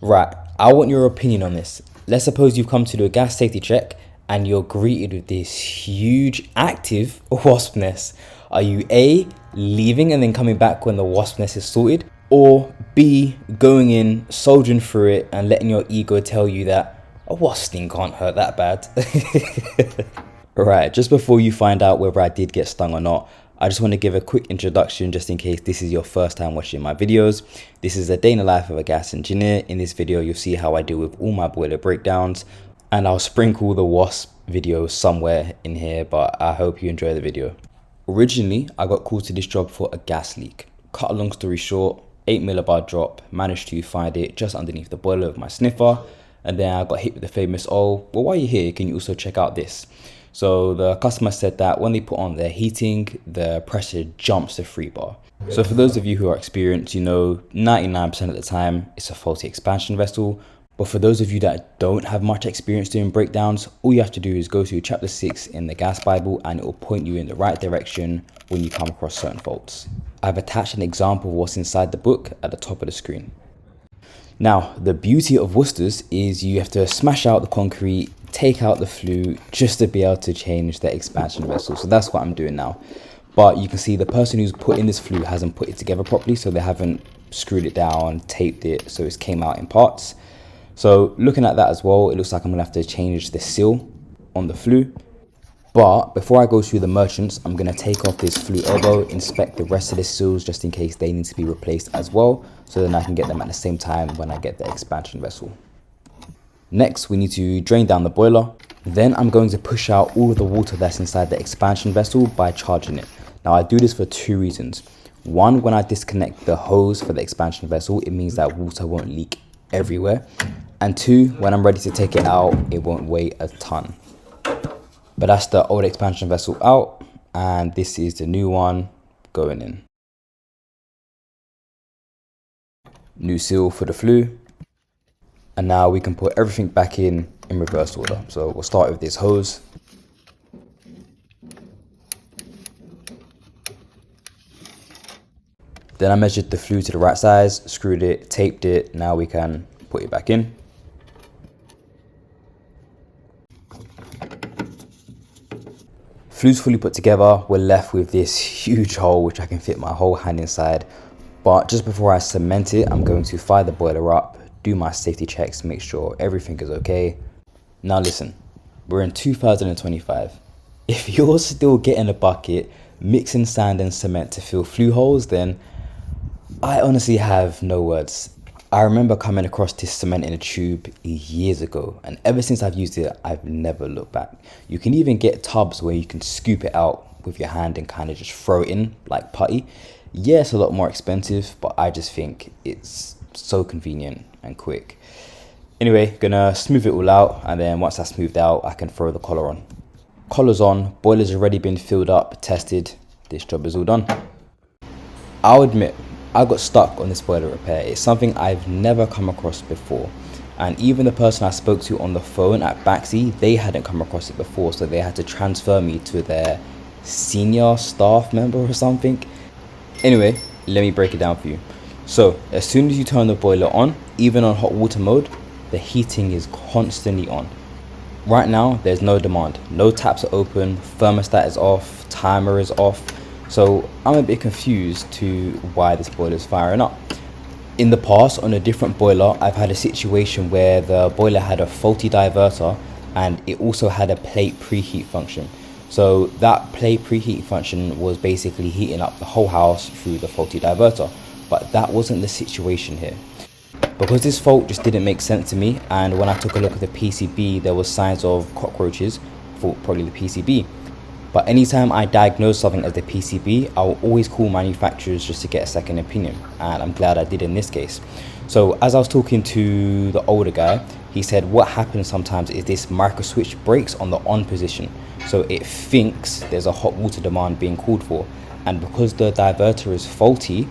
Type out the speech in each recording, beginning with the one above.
Right, I want your opinion on this. Let's suppose you've come to do a gas safety check and you're greeted with this huge active wasp nest. Are you A, leaving and then coming back when the wasp nest is sorted? Or B, going in, soldiering through it and letting your ego tell you that a wasp sting can't hurt that bad? Right, just before you find out whether I did get stung or not, I just want to give a quick introduction just in case this is your first time watching my videos. This is a day in the life of a gas engineer. In this video, you'll see how I deal with all my boiler breakdowns, and I'll sprinkle the Wasp video somewhere in here, but I hope you enjoy the video. Originally, I got called to this job for a gas leak. Cut a long story short, 8 millibar drop, managed to find it just underneath the boiler with my sniffer, and then I got hit with the famous, oh, well, while you're here, can you also check out this? So the customer said that when they put on their heating, the pressure jumps to 3 bar. So for those of you who are experienced, you know 99% of the time it's a faulty expansion vessel. But for those of you that don't have much experience doing breakdowns, all you have to do is go to chapter 6 in the gas Bible and it will point you in the right direction when you come across certain faults. I've attached an example of what's inside the book at the top of the screen. Now, the beauty of Worcester's is you have to smash out the concrete, take out the flue just to be able to change the expansion vessel. So that's what I'm doing now. But you can see the person who's put in this flue hasn't put it together properly, so they haven't screwed it down, taped it, so it's came out in parts. So looking at that as well, it looks like I'm gonna have to change the seal on the flue. But before I go through the merchants, I'm gonna take off this flue elbow, inspect the rest of the seals just in case they need to be replaced as well, so then I can get them at the same time when I get the expansion vessel. Next, we need to drain down the boiler. Then I'm going to push out all of the water that's inside the expansion vessel by charging it. Now I do this for 2 reasons. One, when I disconnect the hose for the expansion vessel, it means that water won't leak everywhere. And 2, when I'm ready to take it out, it won't weigh a ton. But that's the old expansion vessel out, and this is the new one going in. New seal for the flue. And now we can put everything back in reverse order. So we'll start with this hose. Then I measured the flue to the right size, screwed it, taped it. Now we can put it back in. Flue's fully put together. We're left with this huge hole which I can fit my whole hand inside. But just before I cement it, I'm going to fire the boiler up, do my safety checks, make sure everything is okay. Now listen, we're in 2025. If you're still getting a bucket, mixing sand and cement to fill flue holes, then I honestly have no words. I remember coming across this cement in a tube years ago, and ever since I've used it, I've never looked back. You can even get tubs where you can scoop it out with your hand and kind of just throw it in like putty. Yeah, it's a lot more expensive, but I just think it's so convenient and quick. Anyway, gonna smooth it all out, and then once that's smoothed out, I can throw the collar on. Collar's on, boiler's already been filled up, tested. This job is all done. I'll admit, I got stuck on this boiler repair. It's something I've never come across before. And even the person I spoke to on the phone at Baxi, they hadn't come across it before, so they had to transfer me to their senior staff member or something. Anyway, let me break it down for you. So, as soon as you turn the boiler on, even on hot water mode, the heating is constantly on. Right now, there's no demand. No taps are open, thermostat is off, timer is off. So I'm a bit confused to why this boiler is firing up. In the past, on a different boiler, I've had a situation where the boiler had a faulty diverter and it also had a plate preheat function. So that plate preheat function was basically heating up the whole house through the faulty diverter. But that wasn't the situation here. Because this fault just didn't make sense to me, and when I took a look at the PCB, there was signs of cockroaches. I thought probably the PCB. But anytime I diagnose something as the PCB, I'll always call manufacturers just to get a second opinion, and I'm glad I did in this case. So as I was talking to the older guy, he said what happens sometimes is this micro switch breaks on the on position. So it thinks there's a hot water demand being called for, and because the diverter is faulty,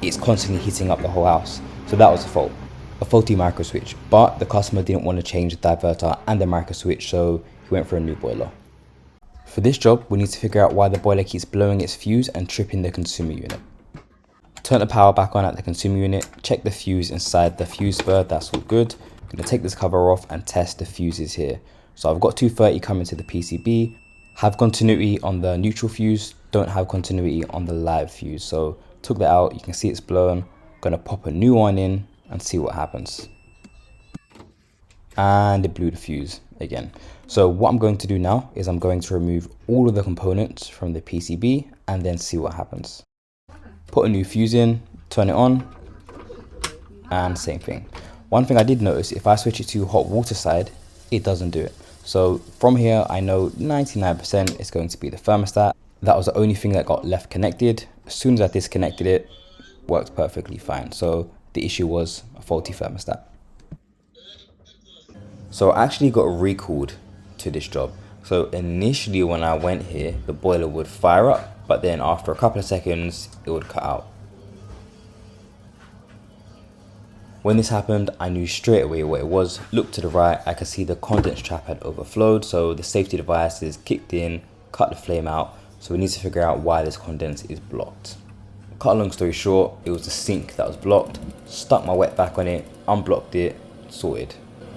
it's constantly heating up the whole house. So that was the fault, a faulty micro switch. But the customer didn't want to change the diverter and the micro switch, so he went for a new boiler. For this job, we need to figure out why the boiler keeps blowing its fuse and tripping the consumer unit. Turn the power back on at the consumer unit, check the fuse inside the fuse spur, that's all good. I'm going to take this cover off and test the fuses here. So I've got 230 coming to the PCB, have continuity on the neutral fuse, don't have continuity on the live fuse. So took that out, you can see it's blown. Going to pop a new one in and see what happens. And it blew the fuse again. So what I'm going to do now is I'm going to remove all of the components from the PCB and then see what happens. Put a new fuse in, turn it on, and same thing. One thing I did notice, if I switch it to hot water side, it doesn't do it. So from here, I know 99% it's going to be the thermostat. That was the only thing that got left connected. As soon as I disconnected it, worked perfectly fine. So the issue was a faulty thermostat. So I actually got recalled to this job. So initially when I went here, the boiler would fire up, but then after a couple of seconds, it would cut out. When this happened, I knew straight away what it was. Looked to the right, I could see the condense trap had overflowed, so the safety devices kicked in, cut the flame out. So we need to figure out why this condense is blocked. Cut a long story short, it was the sink that was blocked. Stuck my wet back on it, unblocked it, sorted.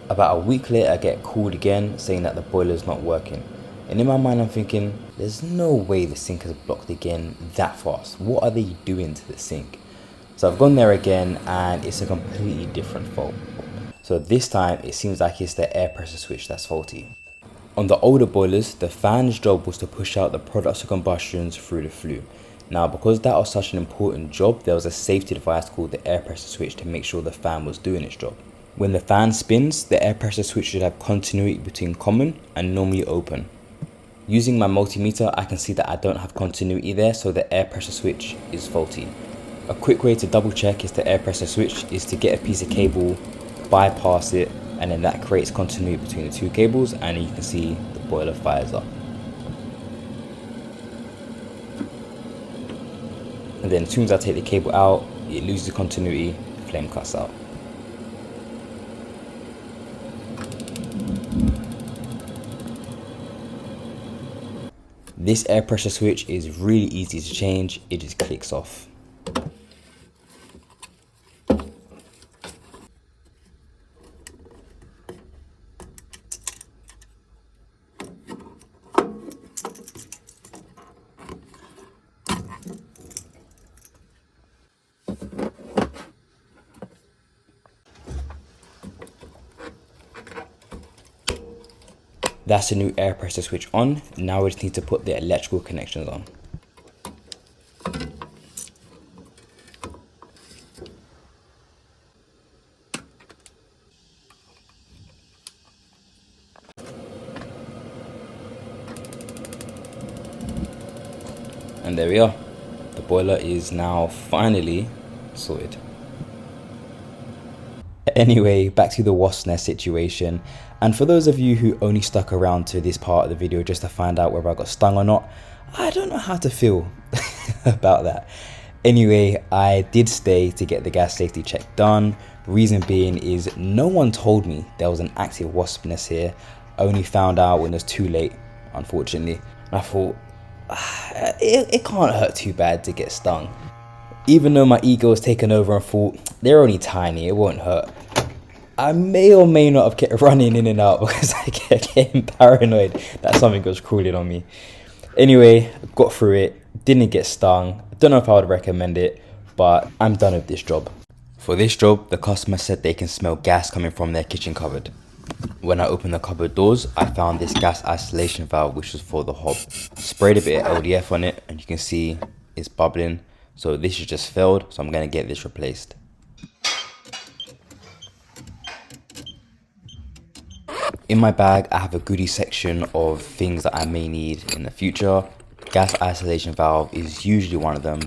About a week later, I get called again saying that the boiler's not working. And in my mind, I'm thinking, there's no way the sink is blocked again that fast. What are they doing to the sink? So I've gone there again and it's a completely different fault. So this time, it seems like it's the air pressure switch that's faulty. On the older boilers, the fan's job was to push out the products of combustions through the flue. Now, because that was such an important job, there was a safety device called the air pressure switch to make sure the fan was doing its job. When the fan spins, the air pressure switch should have continuity between common and normally open. Using my multimeter, I can see that I don't have continuity there, so the air pressure switch is faulty. A quick way to double check if the air pressure switch is to get a piece of cable, bypass it, and then that creates continuity between the two cables, and you can see the boiler fires up. And then as soon as I take the cable out, it loses continuity, the flame cuts out. This air pressure switch is really easy to change, it just clicks off. That's the new air pressure switch on. Now we just need to put the electrical connections on. And there we are. The boiler is now finally sorted. Anyway, back to the wasp nest situation. And for those of you who only stuck around to this part of the video just to find out whether I got stung or not, I don't know how to feel about that. Anyway, I did stay to get the gas safety check done. Reason being is no one told me there was an active wasp nest here. I only found out when it was too late, unfortunately. And I thought, it can't hurt too bad to get stung. Even though my ego was taken over and thought, they're only tiny, it won't hurt. I may or may not have kept running in and out because I kept getting paranoid that something was crawling on me. Anyway, got through it, didn't get stung. I don't know if I would recommend it, but I'm done with this job. For this job, the customer said they can smell gas coming from their kitchen cupboard. When I opened the cupboard doors, I found this gas isolation valve, which was for the hob. Sprayed a bit of LDF on it, and you can see it's bubbling. So this has just failed, so I'm going to get this replaced. In my bag, I have a goodie section of things that I may need in the future. Gas isolation valve is usually one of them.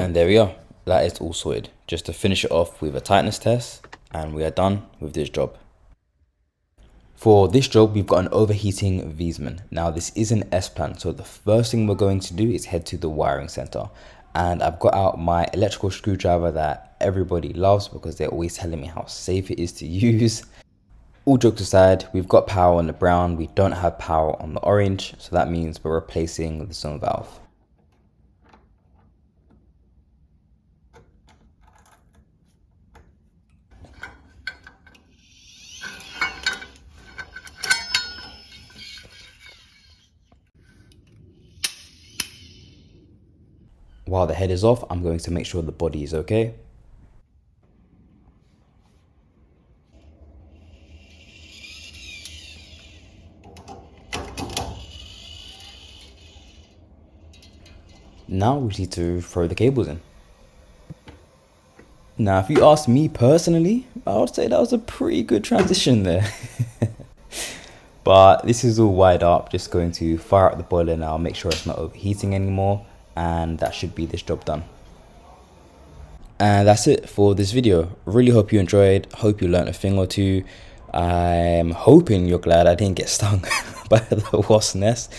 And there we are. That is all sorted. Just to finish it off with a tightness test, and we are done with this job. For this job, we've got an overheating Viessman. Now this is an S-plan, so the first thing we're going to do is head to the wiring center. And I've got out my electrical screwdriver that everybody loves because they're always telling me how safe it is to use. All jokes aside, we've got power on the brown, we don't have power on the orange, so that means we're replacing the zone valve. While the head is off, I'm going to make sure the body is okay. Now we need to throw the cables in. Now, if you ask me personally, I would say that was a pretty good transition there. But this is all wired up, just going to fire up the boiler now, make sure it's not overheating anymore, and that should be this job done. And that's it for this video. Really hope you enjoyed, hope you learned a thing or two. I'm hoping you're glad I didn't get stung by the wasp nest,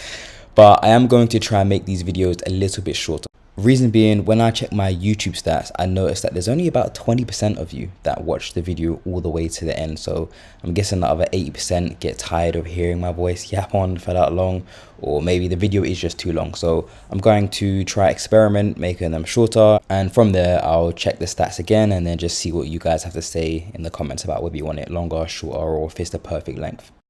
but I am going to try and make these videos a little bit shorter. Reason being, when I check my YouTube stats, I noticed that there's only about 20% of you that watch the video all the way to the end. So I'm guessing the other 80% get tired of hearing my voice yap on for that long, or maybe the video is just too long. So I'm going to try experiment making them shorter, and from there I'll check the stats again and then just see what you guys have to say in the comments about whether you want it longer, shorter, or if it's the perfect length.